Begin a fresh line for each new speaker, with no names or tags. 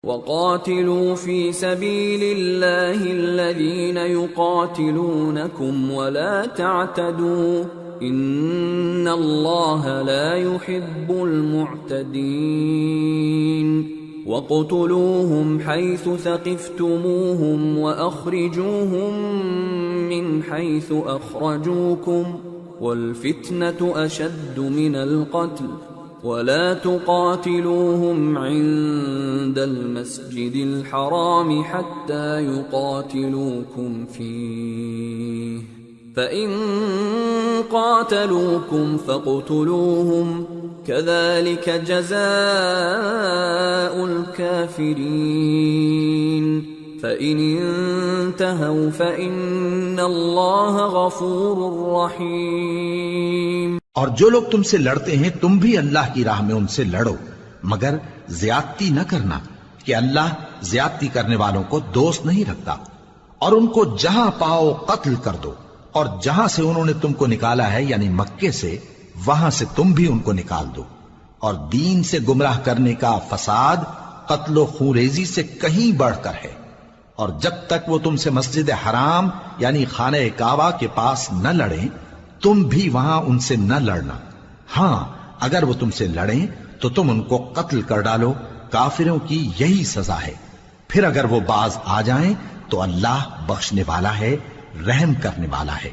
वक़ातिलू फ़ी सबीलिल्लाहिल्लज़ीना युक़ातिलूनकुम वला तअतदू इन्नल्लाहा ला युहिब्बुल मुअतदीन वक़्तुलूहुम हैसु सक़िफ़्तुमूहुम वअख़रिजूहुम मिन हैसु अख़रजूकुम वल्फ़ित्नतु अशद्दु मिनल क़त्ल वला तुक़ातिलूहुम इंदल मस्जिदिल हराम हत्ता युक़ातिलूकुम फ़ीह फ़इन क़ातलूकुम फ़क़्तुलूहुम कज़ालिक जज़ाउल काफ़िरीन फ़इन इंतहौ फ़इन्नल्लाह गफ़ूरुर रहीम।
और जो लोग तुमसे लड़ते हैं तुम भी अल्लाह की राह में उनसे लड़ो, मगर ज्यादती न करना कि अल्लाह ज्यादती करने वालों को दोस्त नहीं रखता। और उनको जहां पाओ कत्ल कर दो, और जहां से उन्होंने तुमको निकाला है यानी मक्के से, वहां से तुम भी उनको निकाल दो। और दीन से गुमराह करने का फसाद कत्लो खूरेजी से कहीं बढ़कर है। और जब तक वो तुमसे मस्जिद हराम यानी खाने काबा के पास न लड़े, तुम भी वहां उनसे न लड़ना। हां, अगर वो तुमसे लड़ें तो तुम उनको कत्ल कर डालो। काफिरों की यही सजा है। फिर अगर वो बाज आ जाएं तो अल्लाह बख्शने वाला है, रहम करने वाला है।